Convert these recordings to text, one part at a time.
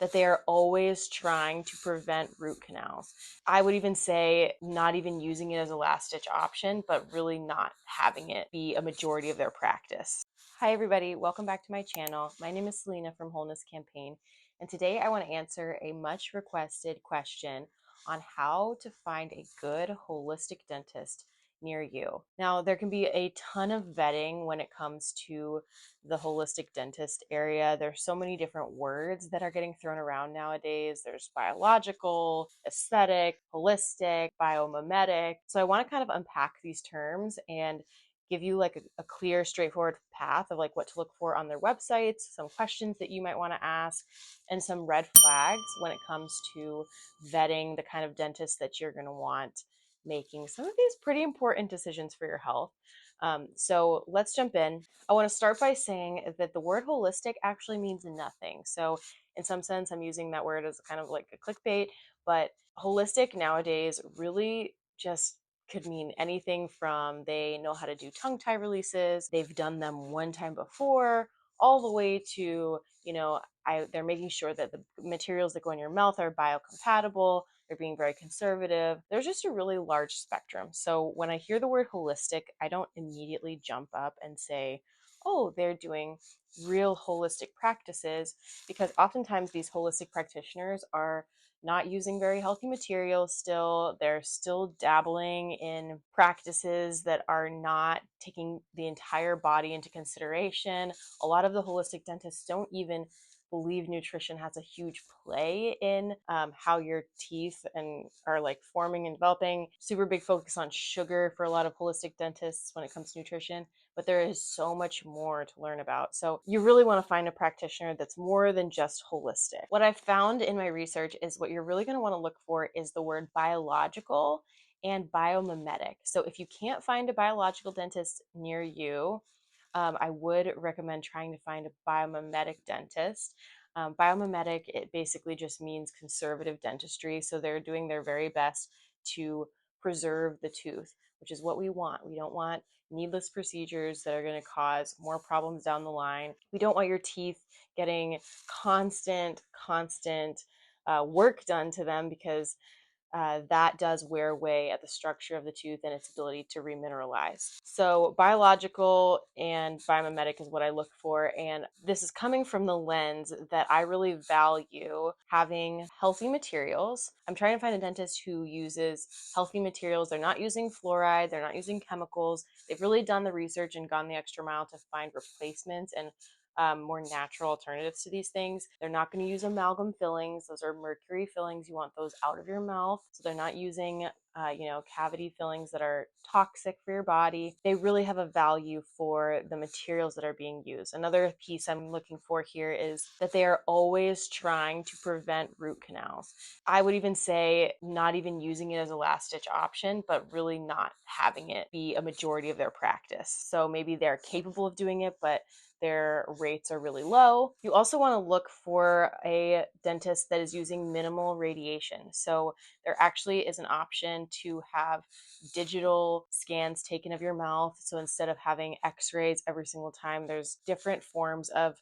that they are always trying to prevent root canals. I would even say not even using it as a last ditch option, but really not having it be a majority of their practice. Hi, everybody. Welcome back to my channel. My name is Selena from Wholeness Campaign, and today I want to answer a much requested question on how to find a good holistic dentist near you. Now, there can be a ton of vetting when it comes to the holistic dentist area. There's so many different words that are getting thrown around nowadays. There's biological, aesthetic, holistic, biomimetic. So I want to kind of unpack these terms and give you like a clear, straightforward path of like what to look for on their websites, some questions that you might want to ask, and some red flags when it comes to vetting the kind of dentist that you're going to want making some of these pretty important decisions for your health. So let's jump in. I want to start by saying that the word holistic actually means nothing. So, in some sense, I'm using that word as kind of like a clickbait, but holistic nowadays really just could mean anything from they know how to do tongue tie releases, they've done them one time before, all the way to, they're making sure that the materials that go in your mouth are biocompatible. They're being very conservative. There's just a really large spectrum. So when I hear the word holistic, I don't immediately jump up and say, oh, they're doing real holistic practices, because oftentimes these holistic practitioners are not using very healthy materials still. They're still dabbling in practices that are not taking the entire body into consideration. A lot of the holistic dentists don't even believe nutrition has a huge play in how your teeth and are like forming and developing. Super big focus on sugar for a lot of holistic dentists when it comes to nutrition, but there is so much more to learn about. So you really want to find a practitioner that's more than just holistic. What I've found in my research is what you're really going to want to look for is the word biological and biomimetic. So if you can't find a biological dentist near you, I would recommend trying to find a biomimetic dentist. Biomimetic, it basically just means conservative dentistry. So they're doing their very best to preserve the tooth, which is what we want. We don't want needless procedures that are going to cause more problems down the line. We don't want your teeth getting constant work done to them, because that does wear away at the structure of the tooth and its ability to remineralize. So biological and biomimetic is what I look for. And this is coming from the lens that I really value having healthy materials. I'm trying to find a dentist who uses healthy materials. They're not using fluoride. They're not using chemicals. They've really done the research and gone the extra mile to find replacements and more natural alternatives to these things. They're not going to use amalgam fillings. Those are mercury fillings. You want those out of your mouth. So they're not using, cavity fillings that are toxic for your body. They really have a value for the materials that are being used. Another piece I'm looking for here is that they are always trying to prevent root canals. I would even say not even using it as a last ditch option, but really not having it be a majority of their practice. So maybe they're capable of doing it, but their rates are really low. You also want to look for a dentist that is using minimal radiation. So there actually is an option to have digital scans taken of your mouth. So instead of having x-rays every single time, there's different forms of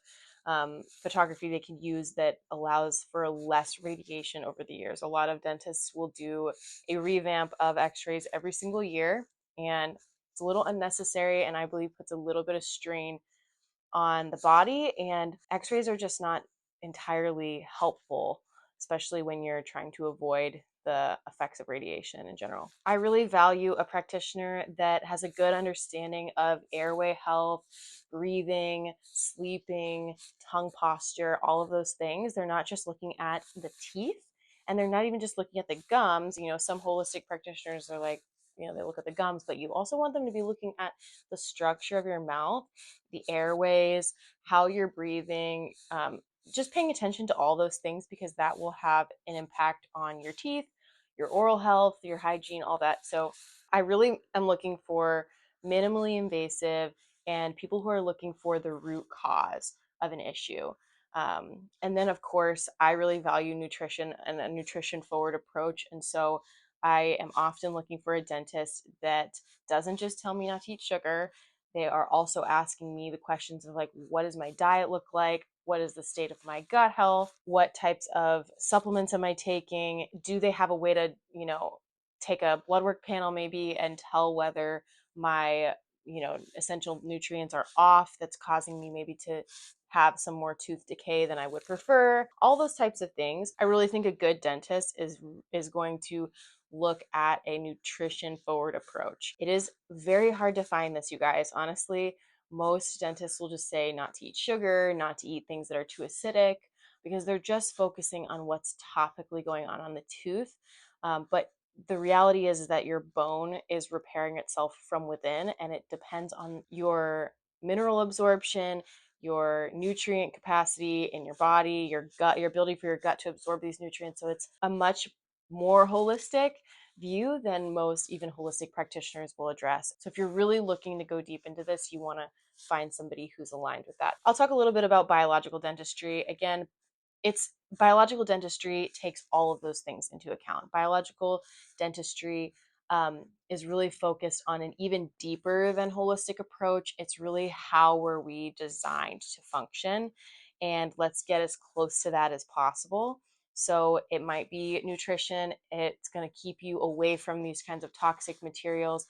photography they can use that allows for less radiation over the years. A lot of dentists will do a revamp of x-rays every single year, and it's a little unnecessary, and I believe puts a little bit of strain on the body, and x-rays are just not entirely helpful, especially when you're trying to avoid the effects of radiation in general. I really value a practitioner that has a good understanding of airway health, breathing, sleeping, tongue posture, all of those things. They're not just looking at the teeth, and they're not even just looking at the gums. Some holistic practitioners are like, they look at the gums, but you also want them to be looking at the structure of your mouth, the airways, how you're breathing, just paying attention to all those things, because that will have an impact on your teeth, your oral health, your hygiene, all that. So I really am looking for minimally invasive and people who are looking for the root cause of an issue. And then, of course, I really value nutrition and a nutrition forward approach. And so I am often looking for a dentist that doesn't just tell me not to eat sugar. They are also asking me the questions of like, what does my diet look like? what is the state of my gut health, what types of supplements am I taking, do they have a way to, take a blood work panel maybe and tell whether my, essential nutrients are off, that's causing me maybe to have some more tooth decay than I would prefer. All those types of things. I really think a good dentist is going to look at a nutrition forward approach. It is very hard to find this, you guys. Honestly, most dentists will just say not to eat sugar, not to eat things that are too acidic, because they're just focusing on what's topically going on the tooth. But the reality is that your bone is repairing itself from within, and it depends on your mineral absorption, your nutrient capacity in your body, your gut, your ability for your gut to absorb these nutrients. So it's a much more holistic view than most even holistic practitioners will address. So if you're really looking to go deep into this, you want to find somebody who's aligned with that. I'll talk a little bit about biological dentistry. Again, it's biological dentistry takes all of those things into account. Biological dentistry is really focused on an even deeper than holistic approach. It's really how were we designed to function, and let's get as close to that as possible. So it might be nutrition. It's going to keep you away from these kinds of toxic materials.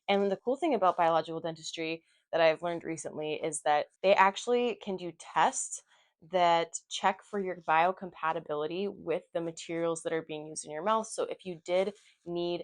And the cool thing about biological dentistry that I've learned recently is that they actually can do tests that check for your biocompatibility with the materials that are being used in your mouth. So if you did need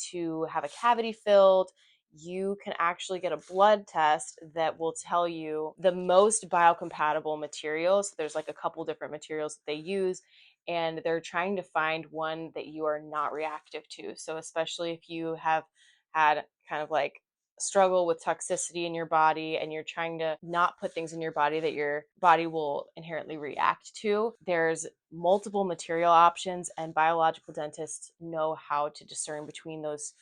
to have a cavity filled, you can actually get a blood test that will tell you the most biocompatible materials. So there's like a couple different materials that they use, and they're trying to find one that you are not reactive to. So especially if you have had kind of like struggle with toxicity in your body and you're trying to not put things in your body that your body will inherently react to, there's multiple material options, and biological dentists know how to discern between those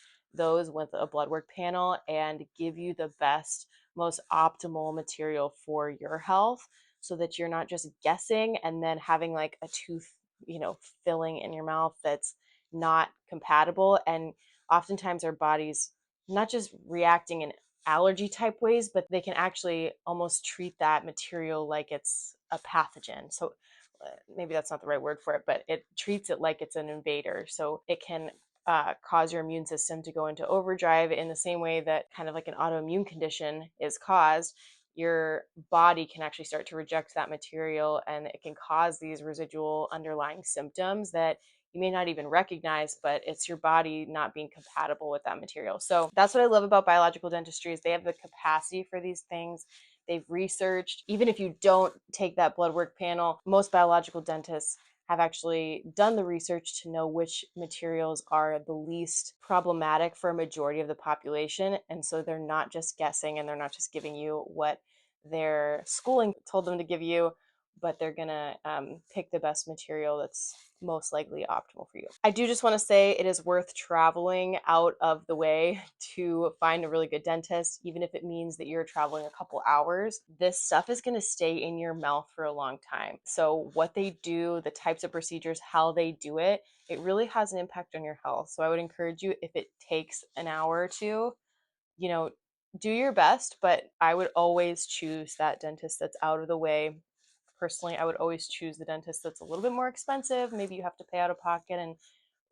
with a blood work panel and give you the best, most optimal material for your health, so that you're not just guessing and then having like a tooth, filling in your mouth that's not compatible. And oftentimes our bodies not just reacting in allergy type ways, but they can actually almost treat that material like it's a pathogen. So maybe that's not the right word for it, but it treats it like it's an invader. So it can cause your immune system to go into overdrive in the same way that kind of like an autoimmune condition is caused. Your body can actually start to reject that material, and it can cause these residual underlying symptoms that you may not even recognize, but it's your body not being compatible with that material. So that's what I love about biological dentistry, is they have the capacity for these things. They've researched, even if you don't take that blood work panel, most biological dentists have actually done the research to know which materials are the least problematic for a majority of the population. And so they're not just guessing, and they're not just giving you what their schooling told them to give you, but they're gonna pick the best material that's most likely optimal for you. I do just want to say it is worth traveling out of the way to find a really good dentist, even if it means that you're traveling a couple hours. This stuff is going to stay in your mouth for a long time. So what they do, the types of procedures, how they do it, it really has an impact on your health. So I would encourage you, if it takes an hour or two, do your best, but I would always choose that dentist that's out of the way. Personally, I would always choose the dentist that's a little bit more expensive. Maybe you have to pay out of pocket and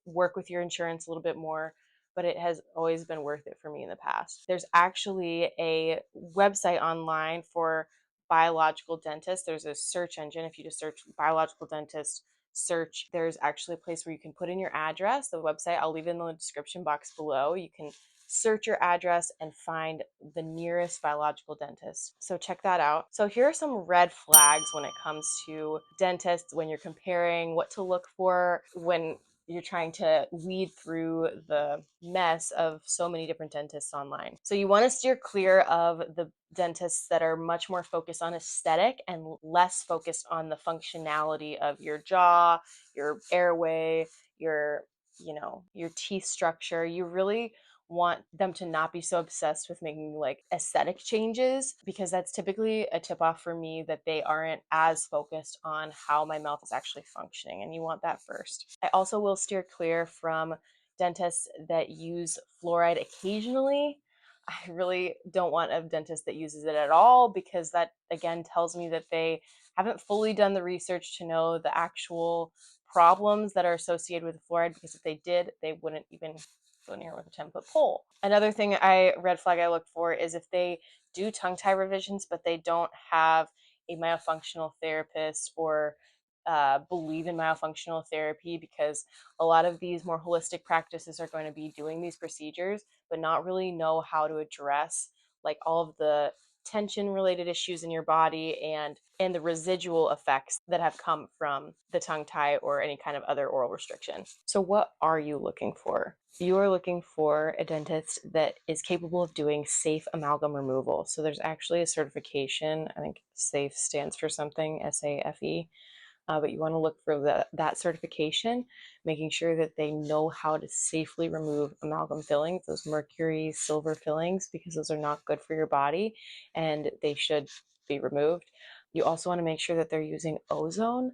work with your insurance a little bit more, but it has always been worth it for me in the past. There's actually a website online for biological dentists. There's a search engine. If you just search biological dentist, there's actually a place where you can put in your address, the website. I'll leave it in the description box below. You can search your address and find the nearest biological dentist. So check that out. So here are some red flags when it comes to dentists, when you're comparing what to look for when you're trying to weed through the mess of so many different dentists online. So you want to steer clear of the dentists that are much more focused on aesthetic and less focused on the functionality of your jaw, your airway, your teeth structure. You really want them to not be so obsessed with making like aesthetic changes, because that's typically a tip off for me that they aren't as focused on how my mouth is actually functioning, and you want that first. I also will steer clear from dentists that use fluoride occasionally. I really don't want a dentist that uses it at all, because that again tells me that they haven't fully done the research to know the actual problems that are associated with fluoride, because if they did, they wouldn't even go near with a 10-foot pole. Another thing red flag I look for is if they do tongue tie revisions, but they don't have a myofunctional therapist or believe in myofunctional therapy, because a lot of these more holistic practices are going to be doing these procedures, but not really know how to address like all of the tension related issues in your body and the residual effects that have come from the tongue tie or any kind of other oral restriction. So what are you looking for? You are looking for a dentist that is capable of doing safe amalgam removal. So there's actually a certification. I think SAFE stands for something, SAFE. But you want to look for that certification, making sure that they know how to safely remove amalgam fillings, those mercury silver fillings, because those are not good for your body and they should be removed. You also want to make sure that they're using ozone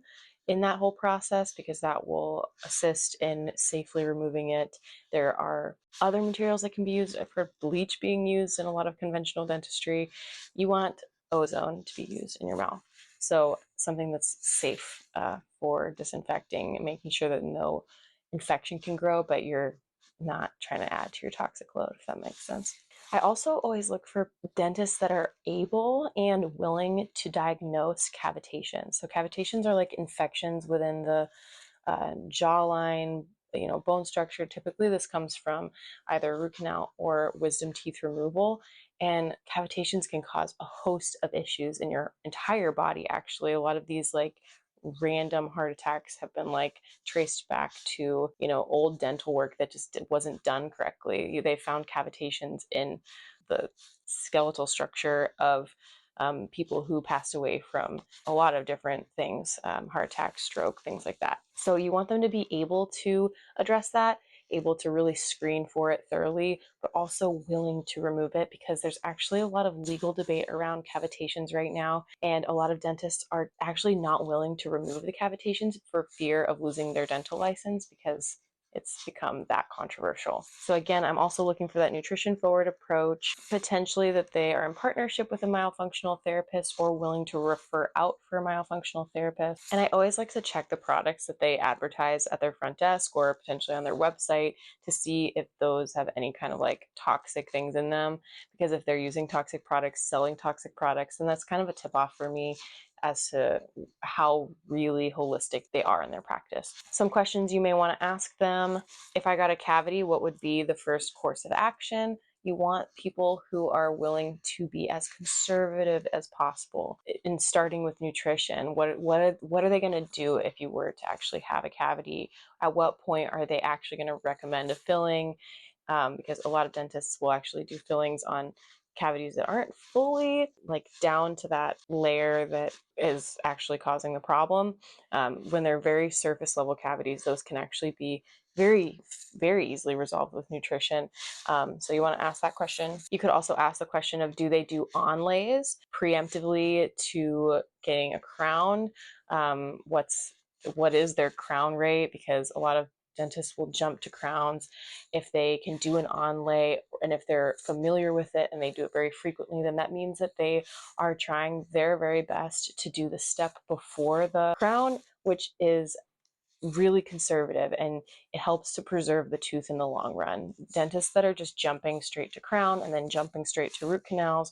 in that whole process, because that will assist in safely removing it. There are other materials that can be used. I've heard bleach being used in a lot of conventional dentistry. You want ozone to be used in your mouth. So something that's safe for disinfecting and making sure that no infection can grow, but you're not trying to add to your toxic load, if that makes sense. I also always look for dentists that are able and willing to diagnose cavitations. So cavitations are like infections within the jawline, bone structure. Typically this comes from either root canal or wisdom teeth removal, and cavitations can cause a host of issues in your entire body. Actually, a lot of these like random heart attacks have been like traced back to old dental work that just wasn't done correctly. They found cavitations in the skeletal structure of people who passed away from a lot of different things, heart attack, stroke, things like that. So you want them to be able to address that, able to really screen for it thoroughly, but also willing to remove it, because there's actually a lot of legal debate around cavitations right now, and a lot of dentists are actually not willing to remove the cavitations for fear of losing their dental license, because it's become that controversial. So again, I'm also looking for that nutrition forward approach, potentially that they are in partnership with a myofunctional therapist or willing to refer out for a myofunctional therapist. And I always like to check the products that they advertise at their front desk or potentially on their website to see if those have any kind of like toxic things in them, because if they're using toxic products, selling toxic products, then that's kind of a tip off for me as to how really holistic they are in their practice. Some questions you may want to ask them: if I got a cavity, what would be the first course of action? You want people who are willing to be as conservative as possible in starting with nutrition. What are they going to do if you were to actually have a cavity? At what point are they actually going to recommend a filling? Because a lot of dentists will actually do fillings on cavities that aren't fully like down to that layer that is actually causing the problem. When they're very surface level cavities, those can actually be very, very easily resolved with nutrition. So you want to ask that question. You could also ask the question of, do they do onlays preemptively to getting a crown? What is their crown rate? Because a lot of dentists will jump to crowns if they can do an onlay, and if they're familiar with it and they do it very frequently, then that means that they are trying their very best to do the step before the crown, which is really conservative, and it helps to preserve the tooth in the long run. Dentists that are just jumping straight to crown and then jumping straight to root canals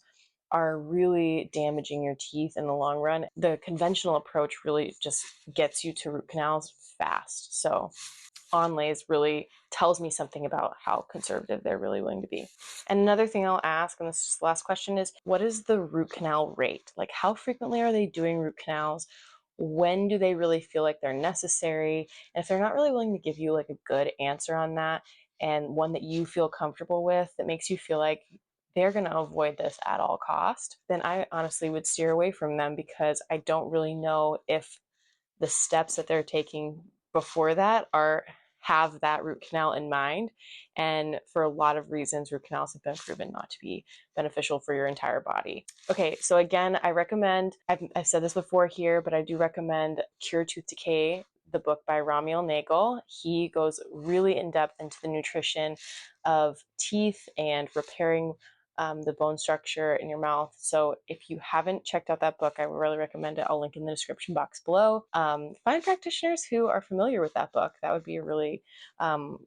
are really damaging your teeth in the long run. The conventional approach really just gets you to root canals fast. So onlays really tells me something about how conservative they're really willing to be. And another thing I'll ask, and this is the last question, is what is the root canal rate? Like, how frequently are they doing root canals? When do they really feel like they're necessary? And if they're not really willing to give you like a good answer on that, and one that you feel comfortable with, that makes you feel like they're going to avoid this at all cost, then I honestly would steer away from them, because I don't really know if the steps that they're taking before that have that root canal in mind. And for a lot of reasons, root canals have been proven not to be beneficial for your entire body. Okay, so again, I recommend, I've said this before here, but I do recommend Cure Tooth Decay, the book by Ramiel Nagel. He goes really in depth into the nutrition of teeth and repairing the bone structure in your mouth. So if you haven't checked out that book, I would really recommend it. I'll link in the description box below. Find practitioners who are familiar with that book. That would be a really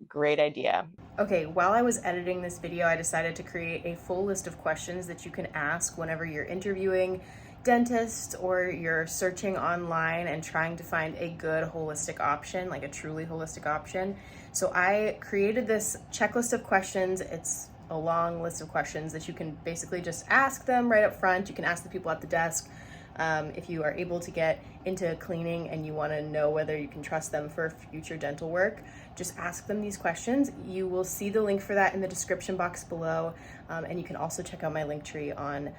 great idea. Okay, while I was editing this video, I decided to create a full list of questions that you can ask whenever you're interviewing dentists or you're searching online and trying to find a good holistic option, like a truly holistic option. So I created this checklist of questions. It's a long list of questions that you can basically just ask them right up front. You can ask the people at the desk. If you are able to get into cleaning and you want to know whether you can trust them for future dental work, just ask them these questions. You will see the link for that in the description box below, and you can also check out my link tree on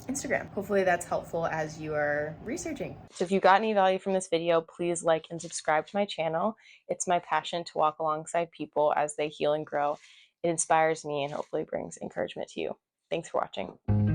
Instagram. Hopefully that's helpful as you are researching. So if you got any value from this video, please like and subscribe to my channel. It's my passion to walk alongside people as they heal and grow. It inspires me and hopefully brings encouragement to you. Thanks for watching.